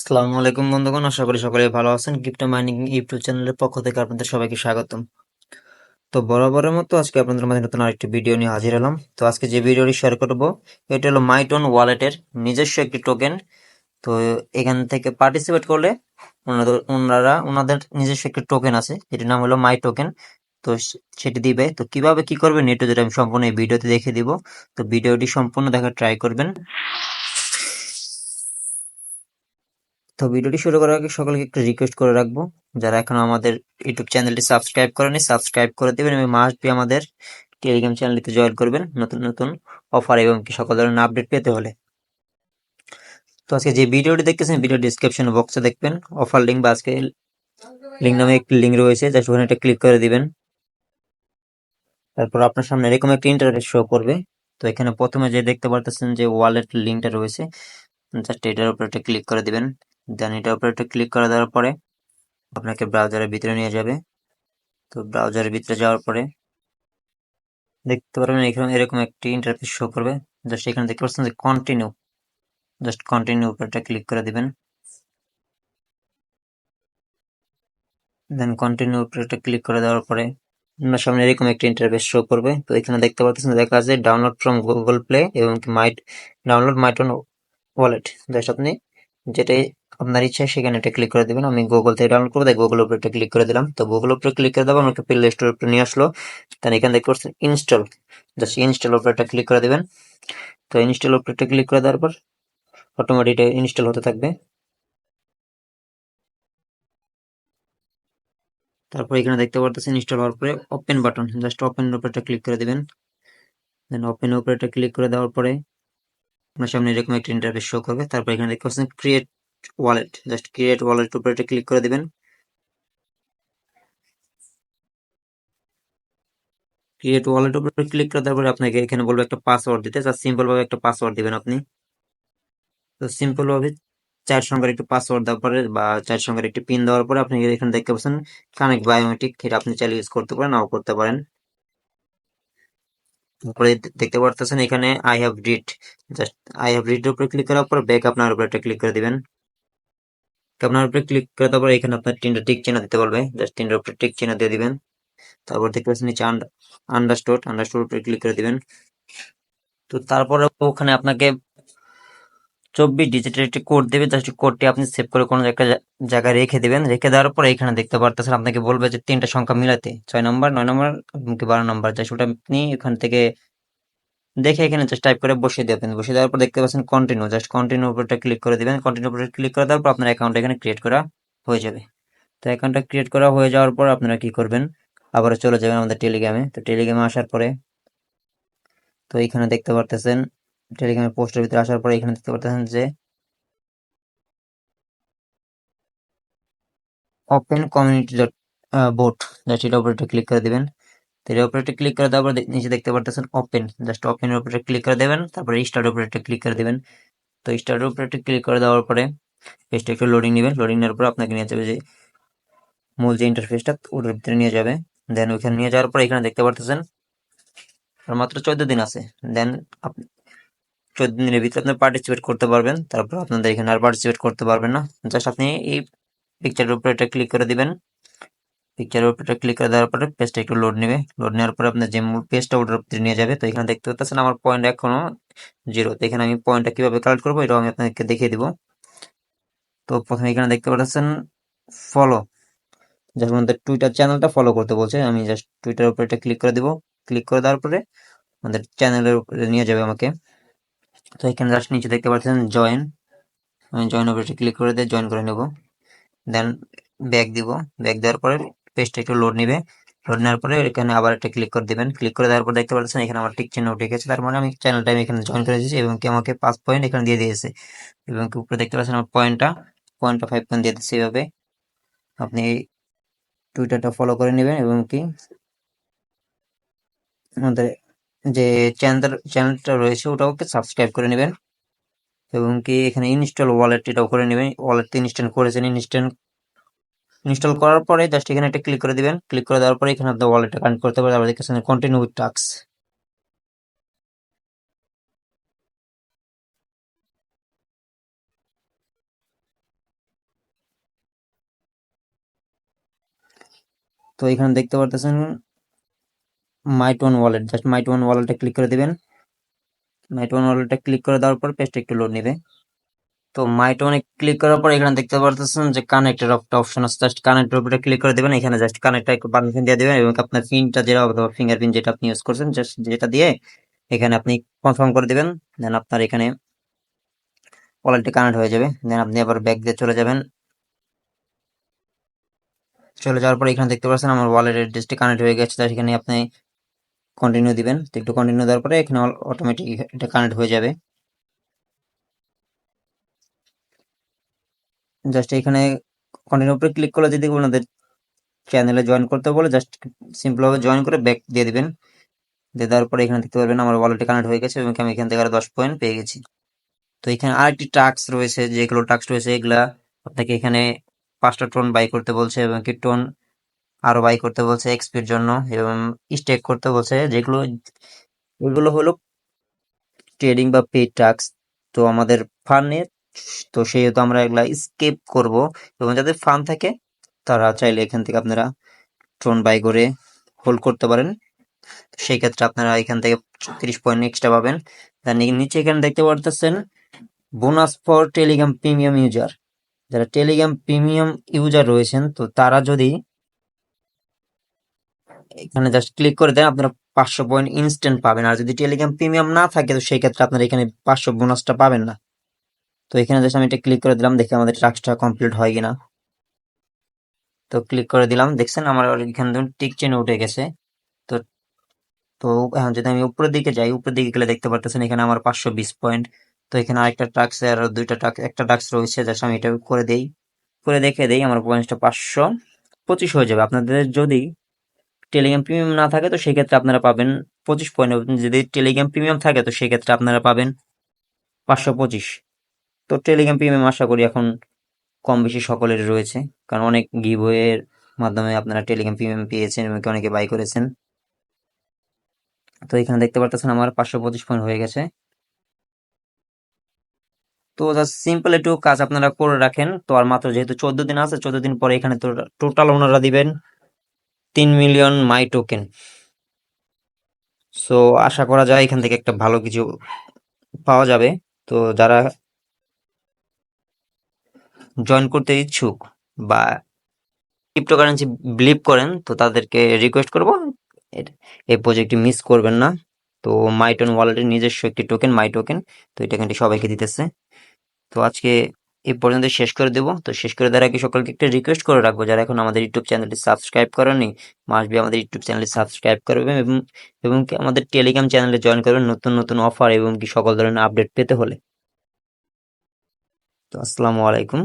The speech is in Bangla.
আসসালামু আলাইকুম বন্ধুগণ, আশা করি সকলে ভালো আছেন। ক্রিপ্টো মাইনিং ইউটিউব চ্যানেলের পক্ষ থেকে আপনাদের সবাইকে স্বাগতম। তো বরাবরের মতো আজকে আপনাদের মাঝে নতুন আরেকটি ভিডিও নিয়ে হাজির হলাম। তো আজকে যে ভিডিওটি শেয়ার করব এটা হলো মাইটন ওয়ালেটের নিজস্ব একটি টোকেন। তো এখান থেকে পার্টিসিপেট করলে ওনাদের নিজস্ব একটি টোকেন আছে, যেটির নাম হলো মাই টোকেন। তো সেটি দিবে। তো কিভাবে কি করবেন এটা যেটা আমি সম্পূর্ণ এই ভিডিওতে দেখে দিব। তো ভিডিওটি সম্পূর্ণ দেখার ট্রাই করবেন। তো ভিডিওটি শুরু করার আগে সকলকে একটু রিকোয়েস্ট করে রাখবো, যারা এখনো আমাদের ইউটিউব চ্যানেলটি সাবস্ক্রাইব করেনি সাবস্ক্রাইব করে দেবেন এবং মাস্ট বি আমাদের টেলিগ্রাম চ্যানেলটিতে জয়েন করবেন নতুন নতুন অফার এবং কি সকল ধরনের আপডেট পেতে হলে। তো আজকে যে ভিডিওটি দেখতেছেন ভিডিও ডিসক্রিপশন বক্সে দেখবেন অফার লিঙ্ক বা আজকে লিঙ্ক নামে একটি লিঙ্ক রয়েছে, জাস্ট ওখানে একটা ক্লিক করে দিবেন। তারপর আপনার সামনে এরকম একটা ইন্টারফেস শো করবে। তো এখানে প্রথমে যে দেখতে পারতেছেন যে ওয়ালেট লিঙ্কটা রয়েছে, জাস্ট এটার উপর একটা ক্লিক করে দিবেন। দেন এটার উপর একটা ক্লিক করে দেওয়ার পরে আপনাকে ব্রাউজারের ভিতরে নিয়ে যাবে। তো ব্রাউজারের ভিতরে যাওয়ার পরে দেখতে পারবেন এখানে এরকম একটি ইন্টারফেস শো করবে। জাস্ট এখানে দেখতে পাচ্ছেন যে কন্টিনিউ, জাস্ট কন্টিনিউ উপরটা ক্লিক করে দিবেন। দেন কন্টিনিউ উপরটা ক্লিক করে দেওয়ার পরে আপনার সামনে এরকম একটি ইন্টারফেস শো করবে। তো এখানে দেখতে পাচ্ছেন লেখা আছে ডাউনলোড ফ্রম গুগল প্লে এবং ডাউনলোড মাইটন ওয়ালেট। জাস্ট আপনি যেটাই আপনার ইচ্ছা সেখানে একটা ক্লিক করে দিবেন। আমি গুগল থেকে ডাউনলোড করবো, তাই গুগল উপরে একটা ক্লিক করে দিলাম। তো গুগল উপরে ক্লিক করে দেবো, আমাকে প্লে স্টোর উপরে নিয়ে আসলো। তাহলে এখানে দেখতে পাচ্ছেন ইনস্টল, জাস্ট ইনস্টল উপরে একটা ক্লিক করে দিবেন। তো ইনস্টল উপরে একটা ক্লিক করে দেওয়ার পর অটোমেটিক ইনস্টল হতে থাকবে। তারপর এখানে দেখতে পারতেছেন ইনস্টল হওয়ার পরে ওপেন বাটন, জাস্ট ওপেন উপরে একটা ক্লিক করে দিবেন। দেন ওপেন উপরে একটা ক্লিক করে দেওয়ার পরে আপনার সামনে এরকম একটা ইন্টারফেস শো করবে। তারপর এখানে দেখতে পাচ্ছেন create wallet, just create wallet উপরে একটা ক্লিক করে দিবেন। ক্রিয়েট ওয়ালেট উপরে ক্লিক করে দেওয়ার পরে আপনাকে এখানে বলবে একটা পাসওয়ার্ড দিতে, জাস্ট সিম্পল ভাবে একটা পাসওয়ার্ড দিবেন আপনি। তো সিম্পল ভাবে 4 সংখ্যার একটি পাসওয়ার্ড দেওয়ার পরে বা 4 সংখ্যার একটি পিন দেওয়ার পরে আপনি এখানে দেখতে পাচ্ছেন কানেক্ট বায়োমেট্রিক, এটা আপনি চাইলে ইউজ করতে পারেন নাও করতে পারেন। তারপরে দেখতে পারতেছেন এখানে I have read, just I have read এর উপরে ক্লিক করার পর ব্যাক আপনার উপরে একটা ক্লিক করে দিবেন। আপনার উপরে ক্লিক করে তারপর এখানে আপনার 3টা টিক চিহ্ন দিতে বলবে, জাস্ট 3টার উপরে টিক চিহ্ন দিয়ে দিবেন। তারপর দেখতে পাচ্ছেন নিচে আন্ডারস্টুড উপরে ক্লিক করে দিবেন। তো তারপরে ওখানে আপনাকে 24 ডিজিটের একটি কোড দেবে, জাস্ট কোডটি আপনি সেভ করে কোনো একটা জায়গায় রেখে দিবেন। রেখে দেওয়ার পরে এখানে দেখতে পারতেছেন আপনাকে বলবে যে 3টা সংখ্যা মিলাতে 6 নম্বর 9 নম্বর এমনকি 12 নম্বর, জাস্ট ওটা আপনি এখান থেকে দেখে এখানে জাস্ট টাইপ করে বসিয়ে দেবেন। বসিয়ে দেওয়ার পর দেখতে পাচ্ছেন কন্টিনিউ, জাস্ট কন্টিনিউ উপরটা ক্লিক করে দিবেন। কন্টিনিউ উপরে ক্লিক করে দেওয়ার পর আপনার অ্যাকাউন্ট এখানে ক্রিয়েট করা হয়ে যাবে। তো অ্যাকাউন্টটা ক্রিয়েট করা হয়ে যাওয়ার পর আপনারা কি করবেন, আবারও চলে যাবেন আমাদের টেলিগ্রামে। তো টেলিগ্রামে আসার পরে তো এখানে দেখতে পারতেছেন টেলিগ্রামের পোস্টের ভিতরে আসার পরে এখানে দেখতে পারতেছেন যে open community dot boat, just এটার উপরে ক্লিক করে দিবেন। তো এটার উপরে ক্লিক করে দেওয়ার পর নিচে দেখতে পারতেছেন ওপেন, জাস্ট ওপেনের উপরে ক্লিক করে দেবেন। তারপরে স্টার্টের উপরে ক্লিক করে দিবেন। তো স্টার্টের উপরে ক্লিক করে দেওয়ার পরে পেজটা একটু লোডিং নেবেন। লোডিং নেওয়ার পর আপনাকে নিয়ে যাবে যে মূল যে ইন্টারফেসটা ওটার ভিতরে নিয়ে যাবে। দেন ওইখানে নিয়ে যাওয়ার পর এখানে দেখতে পারতেছেন আর মাত্র 14 দিন আছে। দেন আপনি 14 দিনের ভিতরে আপনি পার্টিসিপেট করতে পারবেন। তারপর আপনাদের এখানে আর পার্টিসিপেট করতে পারবেন না। জাস্ট আপনি এই পিকচারের উপরে ক্লিক করে দিবেন। পিকচারের উপরে ক্লিক করে দেওয়ার পরে পেজটা একটু লোড নেবে। লোড নেওয়ার পরে আপনার যে মূল পেজটা ওটার ভিতরে নিয়ে যাবে। তো এখানে দেখতে পাচ্ছেন আমার পয়েন্ট এখনো 0। তো এখানে আমি পয়েন্টটা কিভাবে কালেক্ট করবো এটাও আমি আপনাদেরকে দেখিয়ে দিব। তো প্রথমে এখানে দেখতে পাচ্ছেন ফলো, যখন আমাদের টুইটার চ্যানেলটা ফলো করতে বলছে, আমি জাস্ট টুইটার উপরে ক্লিক করে দিব। ক্লিক করে দেওয়ার পরে আমাদের চ্যানেলের উপরে নিয়ে যাবে আমাকে। তো এখানে জাস্ট নিচে দেখতে পাচ্ছেন জয়েন, আমি জয়েন উপরে ক্লিক করে দিয়ে জয়েন করে নেব। দেন ব্যাক দিব। ব্যাক দেওয়ার পরে পেজটা একটু লোড নিবে। লোড নেওয়ার পরে এখানে আবার একটা ক্লিক করে দিবেন। ক্লিক করে দেওয়ার পর দেখতে পাচ্ছেন এখানে আমার টিক চিহ্ন উঠে গেছে, তার মানে আমি চ্যানেলটা আমি এখানে জয়েন করে দিয়েছি এবং কি আমাকে 5 পয়েন্ট এখানে দিয়ে দিয়েছে এবং কি উপরে দেখতে পাচ্ছেন আমার পয়েন্টটা 5 পয়েন্ট দিয়ে দিচ্ছে। এইভাবে আপনি টুইটারটা ফলো করে নেবেন এবং কি আমাদের যে চ্যানেলটা রয়েছে ওটাকে সাবস্ক্রাইব করে নেবেন এবং কি এখানে ইনস্টল ওয়ালেট এটাও করে নেবেন। ওয়ালেট ইনস্টল করেছেন, ইনস্টল করার পরে জাস্ট এখানে একটা ক্লিক করে দিবেন। ক্লিক করে দেওয়ার পরে এখানে আপনার ওয়ালেটটা কানেক্ট করতে পারবেন। আবার দেখতেছেন কন্টিনিউ উইথ টাস্ক। তো এখানে দেখতে পারতেছেন মাইটোন ওয়ালেট, জাস্ট মাইটোন ওয়ালেটে ক্লিক করে দিবেন। মাইটোন ওয়ালেটে ক্লিক করে দেওয়ার পর পেজটা একটু লোড নেবে। তো মাইটোনে ক্লিক করার পর এখানে দেখতে পারতেছেন যে কানেক্টের একটা অপশন আছে, জাস্ট কানেক্টের উপরে ক্লিক করে দিবেন। এখানে জাস্ট কানেক্টটা একটু পারমিশন দিয়ে দিবেন এবং আপনার পিনটা যেটা অথবা ফিঙ্গারপ্রিন্ট যেটা আপনি ইউজ করছেন জাস্ট যেটা দিয়ে এখানে আপনি কনফার্ম করে দিবেন। দেন আপনার এখানে ওয়ালেটটি কানেক্ট হয়ে যাবে। দেন আপনি আবার ব্যাক দিয়ে চলে যাবেন। চলে যাওয়ার পর এখানে দেখতে পাচ্ছেন আমার ওয়ালেট অ্যাড্রেসটি কানেক্ট হয়ে গেছে। তাই এখানে আপনি কন্টিনিউ দিবেন। তো একটু কন্টিনিউ দেওয়ার পরে এখানে অটোমেটিক এটা কানেক্ট হয়ে যাবে। জাস্ট এখানে কন্টিনিউ উপরে ক্লিক করলে যদি আপনাদের চ্যানেলে জয়েন করতে বলে জাস্ট সিম্পল ভাবে জয়েন করে ব্যাক দিয়ে দিবেন। দিয়ে দেওয়ার পরে এখানে দেখতে পারবেন আমার ওয়ালেটে কানেক্ট হয়ে গেছে এবং আমি এখান থেকে আরো 10 পয়েন্ট পেয়ে গেছি। তো এখানে আরেকটি টাস্ক রয়েছে, যেগুলো টাস্ক রয়েছে এগুলা আপনাকে এখানে 5টা টোন বাই করতে বলছে এবং কি টোন আরো বাই করতে বলছে এক্সপির জন্য এবং স্টেক করতে বলছে, যেগুলো এগুলো হলো ট্রেডিং বা পেইড টাস্ক। তো আমাদের ফানে, তো সেহেতু আমরা এগুলা স্কিপ করব এবং যাদের ফান থাকে তারা চাইলে এখান থেকে আপনারা টোন বাই করে হোল্ড করতে পারেন। সেই ক্ষেত্রে আপনারা এখান থেকে 30 পয়েন্ট এক্সট্রা পাবেন। তার নিচে এখানে দেখতে পারতেছেন bonus for Telegram premium user. যারা টেলিগ্রাম প্রিমিয়াম ইউজার রয়েছেন তো তারা যদি এখানে জাস্ট ক্লিক করে দেন আপনারা 500 পয়েন্ট ইনস্ট্যান্ট পাবেন। আর যদি টেলিগ্রাম প্রিমিয়াম না থাকে তো সেই ক্ষেত্রে আপনারা এখানে 500 বোনাসটা পাবেন না। তো এখানে জাস্ট আমি এটা ক্লিক করে দিলাম, দেখি আমাদের টাস্কটা কমপ্লিট হয় কিনা। তো ক্লিক করে দিলাম, দেখছেন আমার এখানে টিক চেনে উঠে গেছে। তো তো এখন যদি আমি উপরের দিকে যাই, উপরের দিকে গেলে দেখতে পারতেছেন এখানে আমার 520 পয়েন্ট। তো এখানে আরেকটা টাস্ক আর দুইটা টাস্ক, একটা টাস্ক রয়েছে জাস্ট আমি এটা করে দেই, করে দেখে দেই আমার পয়েন্টটা 525 হয়ে যাবে। আপনাদের যদি টেলিগ্রাম প্রিমিয়াম না থাকে তো সেই ক্ষেত্রে আপনারা পাবেন 25 পয়েন্ট। যদি টেলিগ্রাম প্রিমিয়াম থাকে তো সেই ক্ষেত্রে আপনারা পাবেন 525। তো টেলিগ্রাম প্রিমিয়াম আশা করি এখন কম বেশি সকলের রয়েছে, কারণ অনেক গিভওয়ের মাধ্যমে আপনারা টেলিগ্রাম প্রিমিয়াম পেয়েছেন এবং অনেকে বাই করেছেন। তো এখানে দেখতে পারতেছেন আমার 525 পয়েন্ট হয়ে গেছে। তো জাস্ট সিম্পল একটু কাজ আপনারা করে রাখেন। তো আর মাত্র যেহেতু 14 দিন আছে, 14 দিন পরে এখানে তো টোটাল ওনারা দিবেন 3 মিলিয়ন মাই টোকেন। সো আশা করা যায় এখান থেকে একটা ভালো কিছু পাওয়া যাবে। তো যারা জয়েন করতে ইচ্ছুক বা ক্রিপ্টোকারেন্সি বিলিভ করেন তো তাদেরকে রিকোয়েস্ট করব এই প্রজেক্টটি মিস করবেন না। তো মাইটোন ওয়ালেটের নিজস্ব একটি টোকেন মাই টোকেন, তো এই টোকেনটি সবাইকে দিতেছে। তো আজকে এই পর্যন্ত শেষ করে দেব। তো শেষ করে দেওয়ার আগে সকলকে একটা রিকোয়েস্ট করে রাখবো, যারা এখন আমাদের ইউটিউব চ্যানেলটি সাবস্ক্রাইব করেনি মাস্ট বি আমাদের ইউটিউব চ্যানেলটি সাবস্ক্রাইব করবেন এবং কি আমাদের টেলিগ্রাম চ্যানেলে জয়েন করবেন নতুন নতুন অফার এবং কি সকল ধরনের আপডেট পেতে হলে। তো আসসালামু আলাইকুম।